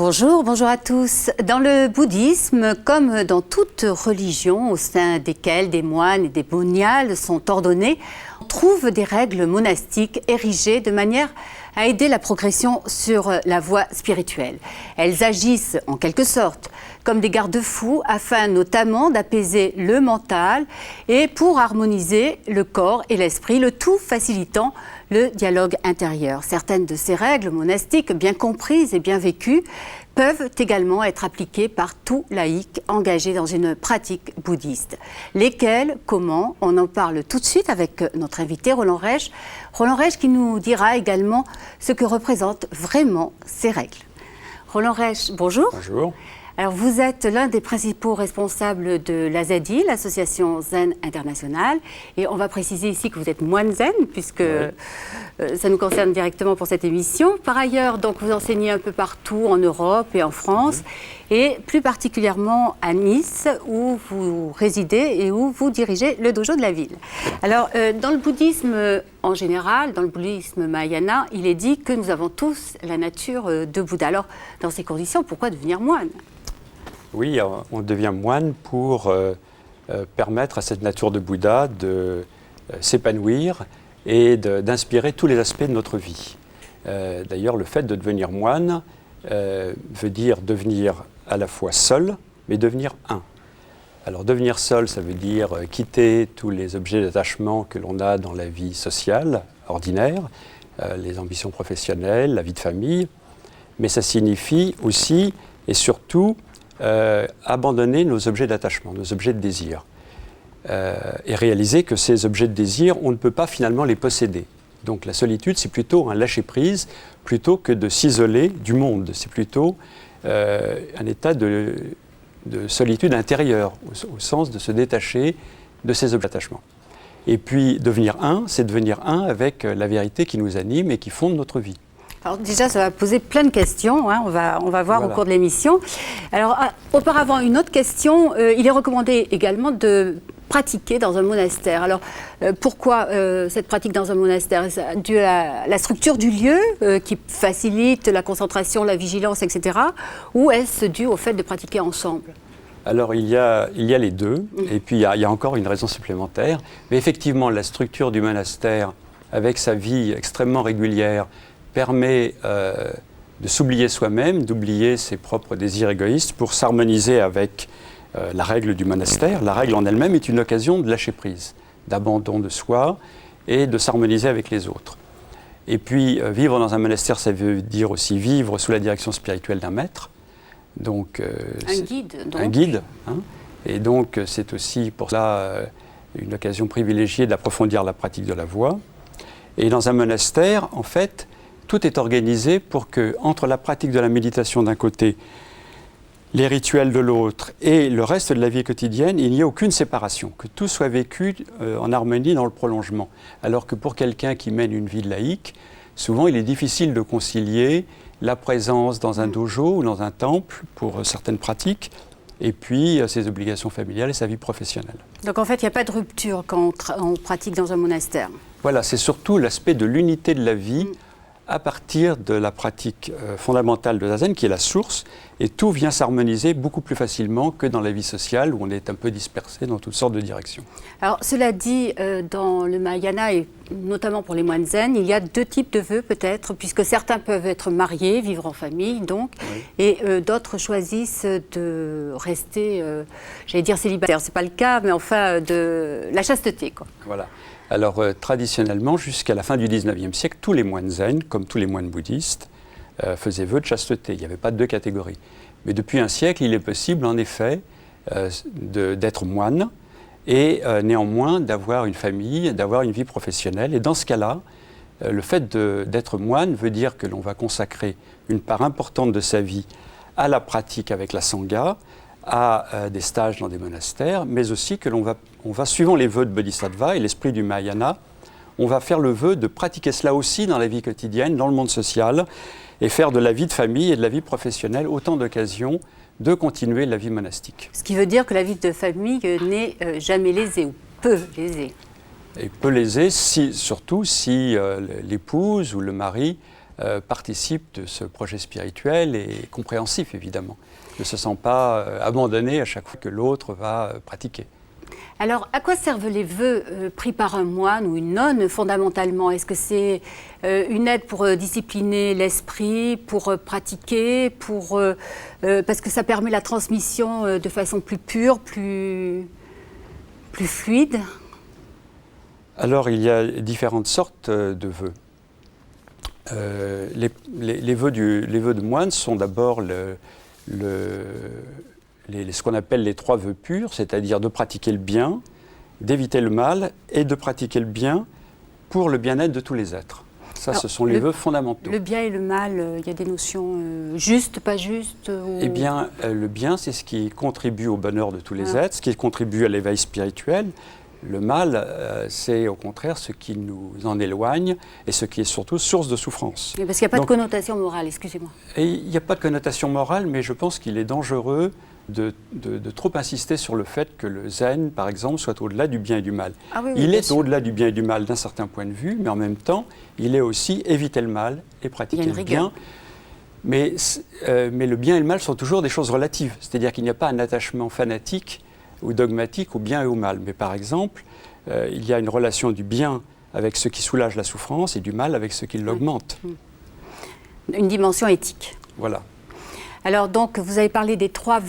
Bonjour, bonjour à tous. Dans le bouddhisme, comme dans toute religion au sein desquelles des moines et des moniales sont ordonnés, on trouve des règles monastiques érigées de manière à aider la progression sur la voie spirituelle. Elles agissent en quelque sorte comme des garde-fous afin notamment d'apaiser le mental et pour harmoniser le corps et l'esprit, le tout facilitant le dialogue intérieur. Certaines de ces règles monastiques, bien comprises et bien vécues, peuvent également être appliquées par tout laïc engagé dans une pratique bouddhiste. Lesquelles, comment, on en parle tout de suite avec notre invité Roland Rech. Roland Rech qui nous dira également ce que représentent vraiment ces règles. Roland Rech, bonjour. Bonjour. Alors vous êtes l'un des principaux responsables de l'AZI, l'association Zen Internationale, et on va préciser ici que vous êtes moine zen, puisque ça nous concerne directement pour cette émission. Par ailleurs, donc, vous enseignez un peu partout en Europe et en France, et plus particulièrement à Nice, où vous résidez et où vous dirigez le dojo de la ville. Alors, dans le bouddhisme en général, dans le bouddhisme mahayana, il est dit que nous avons tous la nature de Bouddha. Alors, dans ces conditions, pourquoi devenir moine ? Oui, on devient moine pour permettre à cette nature de Bouddha de s'épanouir et d'inspirer tous les aspects de notre vie. D'ailleurs, le fait de devenir moine veut dire devenir à la fois seul, mais devenir un. Alors devenir seul, ça veut dire quitter tous les objets d'attachement que l'on a dans la vie sociale, ordinaire, les ambitions professionnelles, la vie de famille, mais ça signifie aussi et surtout abandonner nos objets d'attachement, nos objets de désir, et réaliser que ces objets de désir, on ne peut pas finalement les posséder. Donc la solitude, c'est plutôt un lâcher-prise, plutôt que de s'isoler du monde. C'est plutôt un état de solitude intérieure, au sens de se détacher de ces objets d'attachement. Et puis devenir un, c'est devenir un avec la vérité qui nous anime et qui fonde notre vie. Alors déjà, ça va poser plein de questions, hein, on va voir au cours de l'émission. Alors, auparavant, une autre question, il est recommandé également de pratiquer dans un monastère. Alors, pourquoi cette pratique dans un monastère ? C'est dû à la structure du lieu qui facilite la concentration, la vigilance, etc. Ou est-ce dû au fait de pratiquer ensemble ? Alors, il y a les deux, et puis il y a encore une raison supplémentaire. Mais effectivement, la structure du monastère, avec sa vie extrêmement régulière, permet de s'oublier soi-même, d'oublier ses propres désirs égoïstes pour s'harmoniser avec la règle du monastère. La règle en elle-même est une occasion de lâcher prise, d'abandon de soi et de s'harmoniser avec les autres. Et puis, vivre dans un monastère, ça veut dire aussi vivre sous la direction spirituelle d'un maître. Donc, un guide. Donc. Un guide. Hein, et donc, c'est aussi pour cela une occasion privilégiée d'approfondir la pratique de la voie. Et dans un monastère, en fait, tout est organisé pour que, entre la pratique de la méditation d'un côté, les rituels de l'autre et le reste de la vie quotidienne, il n'y ait aucune séparation, que tout soit vécu en harmonie dans le prolongement. Alors que pour quelqu'un qui mène une vie laïque, souvent il est difficile de concilier la présence dans un dojo ou dans un temple pour certaines pratiques, et puis ses obligations familiales et sa vie professionnelle. Donc en fait, il n'y a pas de rupture quand on pratique dans un monastère. Voilà, c'est surtout l'aspect de l'unité de la vie à partir de la pratique fondamentale de Zazen, qui est la source, et tout vient s'harmoniser beaucoup plus facilement que dans la vie sociale, où on est un peu dispersé dans toutes sortes de directions. Alors, cela dit, dans le Mahayana, et notamment pour les moines zen, il y a deux types de vœux peut-être, puisque certains peuvent être mariés, vivre en famille, donc, et d'autres choisissent de rester, j'allais dire célibataire, c'est pas le cas, mais enfin, de la chasteté, quoi. Voilà. Alors, traditionnellement, jusqu'à la fin du XIXe siècle, tous les moines zen, comme tous les moines bouddhistes, faisaient vœu de chasteté. Il n'y avait pas de deux catégories. Mais depuis un siècle, il est possible, en effet, d'être moine et néanmoins d'avoir une famille, d'avoir une vie professionnelle. Et dans ce cas-là, le fait d'être moine veut dire que l'on va consacrer une part importante de sa vie à la pratique avec la sangha, à des stages dans des monastères, mais aussi que l'on va, suivant les vœux de Bodhisattva et l'esprit du Mahayana, on va faire le vœu de pratiquer cela aussi dans la vie quotidienne, dans le monde social, et faire de la vie de famille et de la vie professionnelle autant d'occasions de continuer la vie monastique. Ce qui veut dire que la vie de famille n'est jamais lésée, ou peu lésée. Et peu lésée, surtout si l'épouse ou le mari participe de ce projet spirituel et est compréhensif, évidemment. Ne se sent pas abandonné à chaque fois que l'autre va pratiquer. Alors, à quoi servent les vœux pris par un moine ou une nonne fondamentalement? Est-ce que c'est une aide pour discipliner l'esprit, pour pratiquer, parce que ça permet la transmission de façon plus pure, plus fluide? Alors, il y a différentes sortes de vœux. Les vœux de moine sont d'abord ce qu'on appelle les 3 vœux purs, c'est-à-dire de pratiquer le bien, d'éviter le mal et de pratiquer le bien pour le bien-être de tous les êtres. Ça, ce sont les vœux fondamentaux. Le bien et le mal, il y a des notions justes, pas justes Eh bien, le bien, c'est ce qui contribue au bonheur de tous les êtres, ce qui contribue à l'éveil spirituel. Le mal, c'est au contraire ce qui nous en éloigne et ce qui est surtout source de souffrance. Parce qu'il n'y a pas de connotation morale, excusez-moi. Il n'y a pas de connotation morale, mais je pense qu'il est dangereux de trop insister sur le fait que le zen, par exemple, soit au-delà du bien et du mal. Il est au-delà du bien et du mal d'un certain point de vue, mais en même temps, il est aussi éviter le mal et pratiquer le bien. Mais le bien et le mal sont toujours des choses relatives, c'est-à-dire qu'il n'y a pas un attachement fanatique ou dogmatique au bien et au mal. Mais par exemple, il y a une relation du bien avec ce qui soulage la souffrance et du mal avec ce qui l'augmente. Une dimension éthique. Voilà. Alors donc, vous avez parlé des 3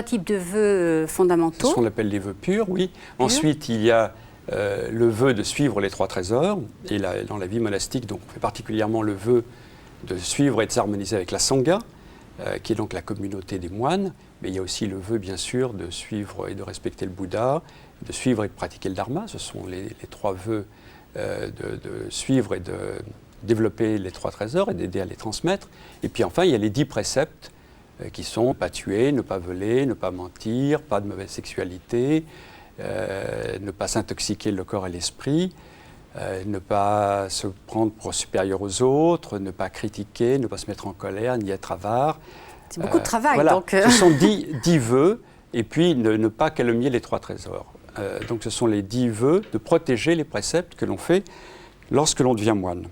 types de vœux fondamentaux. C'est ce qu'on appelle les vœux purs, oui. Ensuite, il y a le vœu de suivre les 3 trésors. Et dans la vie monastique, donc, on fait particulièrement le vœu de suivre et de s'harmoniser avec la Sangha, qui est donc la communauté des moines. Mais il y a aussi le vœu, bien sûr, de suivre et de respecter le Bouddha, de suivre et de pratiquer le Dharma. Ce sont les 3 vœux de suivre et de développer les 3 trésors et d'aider à les transmettre. Et puis enfin, il y a les 10 préceptes qui sont pas tuer, ne pas voler, ne pas mentir, pas de mauvaise sexualité, ne pas s'intoxiquer le corps et l'esprit, ne pas se prendre pour supérieur aux autres, ne pas critiquer, ne pas se mettre en colère, ni être avare. C'est beaucoup de travail. Voilà. Donc Ce sont 10 vœux, et puis ne pas calomnier les 3 trésors. Donc ce sont les 10 vœux de protéger les préceptes que l'on fait lorsque l'on devient moine.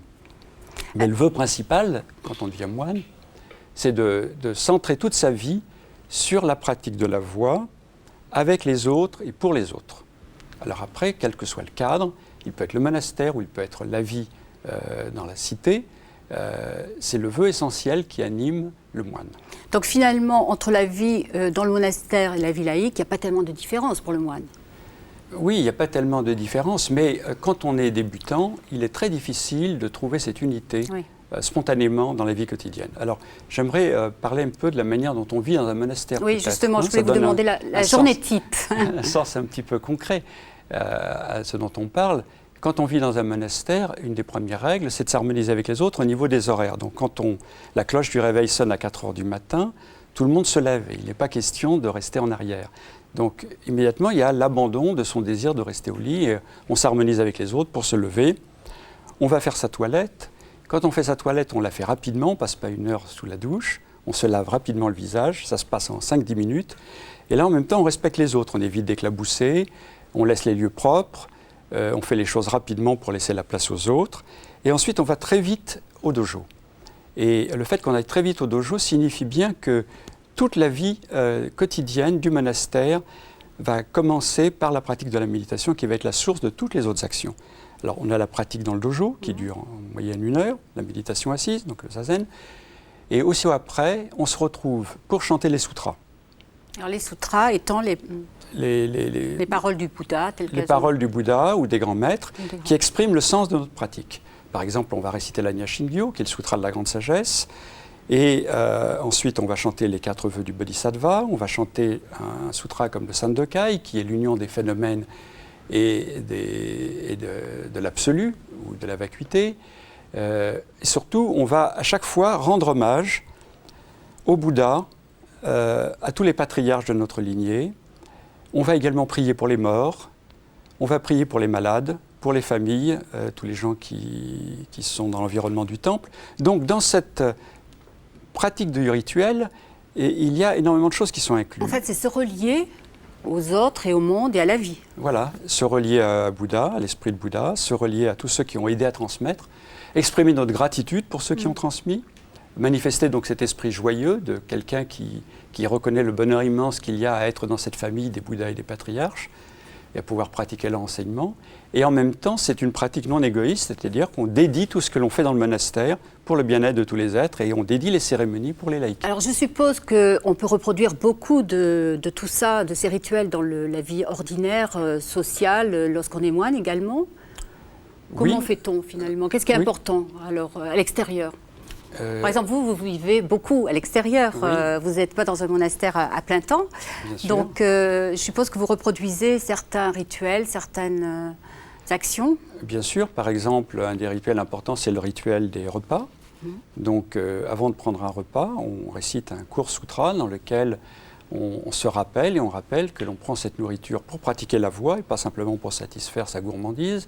Mais le vœu principal, quand on devient moine, c'est de centrer toute sa vie sur la pratique de la voie avec les autres et pour les autres. Alors après, quel que soit le cadre, il peut être le monastère ou il peut être la vie dans la cité, c'est le vœu essentiel qui anime le moine. Donc finalement, entre la vie dans le monastère et la vie laïque, il n'y a pas tellement de différence pour le moine. Oui, il n'y a pas tellement de différence, mais quand on est débutant, il est très difficile de trouver cette unité spontanément dans la vie quotidienne. Alors, j'aimerais parler un peu de la manière dont on vit dans un monastère. Oui, justement, je voulais vous demander la journée type. Un sens un petit peu concret à ce dont on parle. Quand on vit dans un monastère, une des premières règles, c'est de s'harmoniser avec les autres au niveau des horaires. Donc, quand la cloche du réveil sonne à 4 heures du matin, tout le monde se lève et il n'est pas question de rester en arrière. Donc, immédiatement, il y a l'abandon de son désir de rester au lit et on s'harmonise avec les autres pour se lever. On va faire sa toilette. Quand on fait sa toilette, on la fait rapidement, on ne passe pas 1 heure sous la douche. On se lave rapidement le visage, ça se passe en 5-10 minutes. Et là, en même temps, on respecte les autres. On évite d'éclabousser, on laisse les lieux propres, on fait les choses rapidement pour laisser la place aux autres. Et ensuite, on va très vite au dojo. Et le fait qu'on aille très vite au dojo signifie bien que toute la vie quotidienne du monastère va commencer par la pratique de la méditation qui va être la source de toutes les autres actions. Alors, on a la pratique dans le dojo qui dure en moyenne 1 heure, la méditation assise, donc le zazen. Et aussi après, on se retrouve pour chanter les sutras. Alors, les sutras étant les paroles du Bouddha, telles qu'elles sont. Les paroles du Bouddha ou des grands maîtres qui expriment le sens de notre pratique. Par exemple, on va réciter l'Anya Shingyo, qui est le sutra de la grande sagesse. Et ensuite, on va chanter les 4 vœux du Bodhisattva, on va chanter un sutra comme le Sandokai, qui est l'union des phénomènes et de l'absolu, ou de la vacuité. Et surtout, on va à chaque fois rendre hommage au Bouddha, à tous les patriarches de notre lignée. On va également prier pour les morts, on va prier pour les malades, pour les familles, tous les gens qui sont dans l'environnement du temple. Donc, dans cette pratique du rituel, et il y a énormément de choses qui sont incluses. En fait, c'est se relier aux autres et au monde et à la vie. Voilà, se relier à Bouddha, à l'esprit de Bouddha, se relier à tous ceux qui ont aidé à transmettre, exprimer notre gratitude pour ceux qui ont transmis, manifester donc cet esprit joyeux de quelqu'un qui reconnaît le bonheur immense qu'il y a à être dans cette famille des Bouddhas et des patriarches, et à pouvoir pratiquer leur enseignement. Et en même temps, c'est une pratique non égoïste, c'est-à-dire qu'on dédie tout ce que l'on fait dans le monastère pour le bien-être de tous les êtres, et on dédie les cérémonies pour les laïcs. Alors je suppose qu'on peut reproduire beaucoup de tout ça, de ces rituels dans la vie ordinaire, sociale, lorsqu'on est moine également. Comment fait-on finalement? Qu'est-ce qui est important alors, à l'extérieur? Par exemple, vous vivez beaucoup à l'extérieur. Vous n'êtes pas dans un monastère à plein temps. Donc, je suppose que vous reproduisez certains rituels, certaines actions. Bien sûr. Par exemple, un des rituels importants, c'est le rituel des repas. Donc, avant de prendre un repas, on récite un court sutra dans lequel on se rappelle et on rappelle que l'on prend cette nourriture pour pratiquer la voie et pas simplement pour satisfaire sa gourmandise.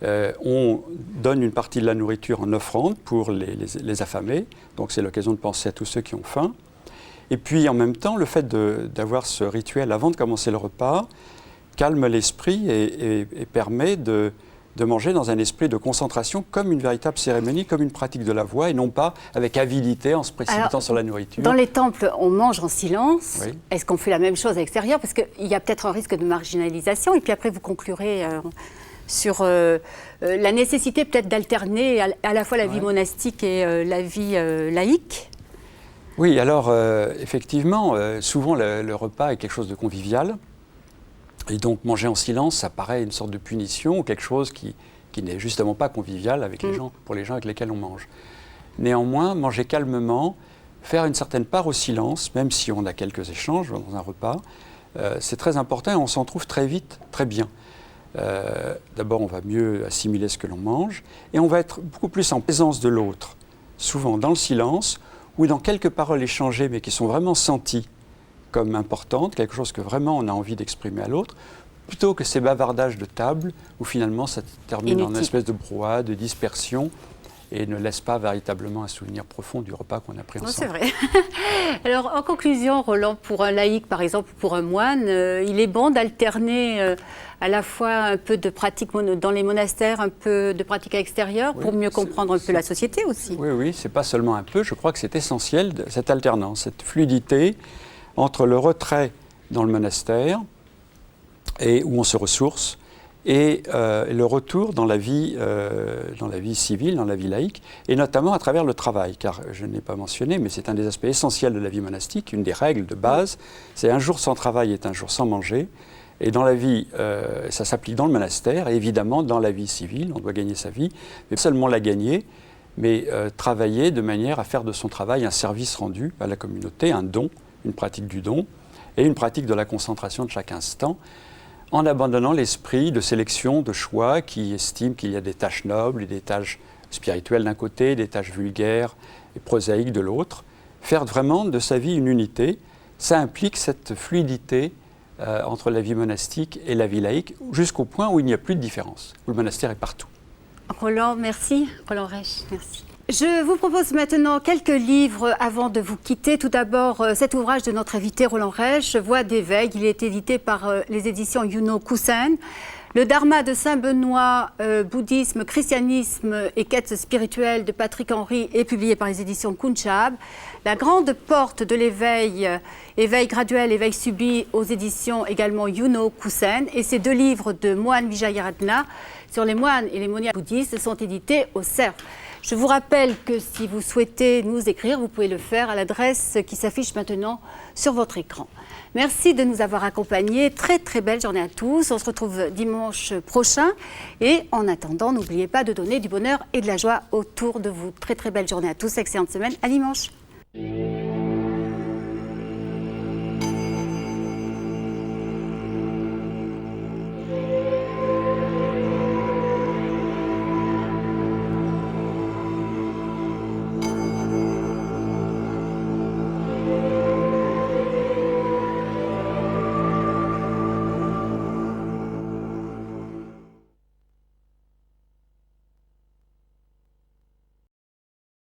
On donne une partie de la nourriture en offrande pour les affamés, donc c'est l'occasion de penser à tous ceux qui ont faim. Et puis en même temps, le fait d'avoir ce rituel avant de commencer le repas calme l'esprit et permet de manger dans un esprit de concentration comme une véritable cérémonie, comme une pratique de la voie, et non pas avec avidité en se précipitant sur la nourriture. Dans les temples, on mange en silence. Oui. Est-ce qu'on fait la même chose à l'extérieur? Parce qu'il y a peut-être un risque de marginalisation, et puis après vous conclurez sur la nécessité peut-être d'alterner à la fois la vie monastique et la vie laïque. Oui, alors effectivement, souvent le repas est quelque chose de convivial. Et donc manger en silence, ça paraît une sorte de punition ou quelque chose qui n'est justement pas convivial avec les gens, pour les gens avec lesquels on mange. Néanmoins, manger calmement, faire une certaine part au silence, même si on a quelques échanges dans un repas, c'est très important et on s'en trouve très vite, très bien. D'abord, on va mieux assimiler ce que l'on mange et on va être beaucoup plus en présence de l'autre, souvent dans le silence ou dans quelques paroles échangées mais qui sont vraiment senties comme importantes, quelque chose que vraiment on a envie d'exprimer à l'autre, plutôt que ces bavardages de table où finalement ça termine en une espèce de brouhaha, de dispersion et ne laisse pas véritablement un souvenir profond du repas qu'on a pris ensemble. C'est vrai. Alors, en conclusion, Roland, pour un laïc, par exemple, pour un moine, il est bon d'alterner à la fois un peu de pratique dans les monastères, un peu de pratique à l'extérieur, pour mieux comprendre un peu la société aussi. Oui, c'est pas seulement un peu, je crois que c'est essentiel, cette alternance, cette fluidité entre le retrait dans le monastère, et où on se ressource, et le retour dans la vie civile, dans la vie laïque, et notamment à travers le travail, car je n'ai pas mentionné, mais c'est un des aspects essentiels de la vie monastique, une des règles de base, c'est un jour sans travail est un jour sans manger, et dans la vie, ça s'applique dans le monastère, et évidemment dans la vie civile, on doit gagner sa vie, mais pas seulement la gagner, mais travailler de manière à faire de son travail un service rendu à la communauté, un don, une pratique du don, et une pratique de la concentration de chaque instant, en abandonnant l'esprit de sélection, de choix qui estime qu'il y a des tâches nobles et des tâches spirituelles d'un côté, des tâches vulgaires et prosaïques de l'autre. Faire vraiment de sa vie une unité, ça implique cette fluidité entre la vie monastique et la vie laïque, jusqu'au point où il n'y a plus de différence, où le monastère est partout. Roland, merci. Roland Reich, merci. Je vous propose maintenant quelques livres avant de vous quitter. Tout d'abord, cet ouvrage de notre invité Roland Reich, Voix d'éveil. Il est édité par les éditions Yuno Kusen. Le Dharma de Saint-Benoît, bouddhisme, christianisme et quête spirituelle de Patrick Henry est publié par les éditions Kunchab. La grande porte de l'éveil, éveil graduel, éveil subi aux éditions également Yuno Kusen. Et ces deux livres de Moine Vijayaratna sur les moines et les moniales bouddhistes sont édités au Cerf. Je vous rappelle que si vous souhaitez nous écrire, vous pouvez le faire à l'adresse qui s'affiche maintenant sur votre écran. Merci de nous avoir accompagnés. Très très belle journée à tous. On se retrouve dimanche prochain. Et en attendant, n'oubliez pas de donner du bonheur et de la joie autour de vous. Très très belle journée à tous. Excellente semaine. À dimanche.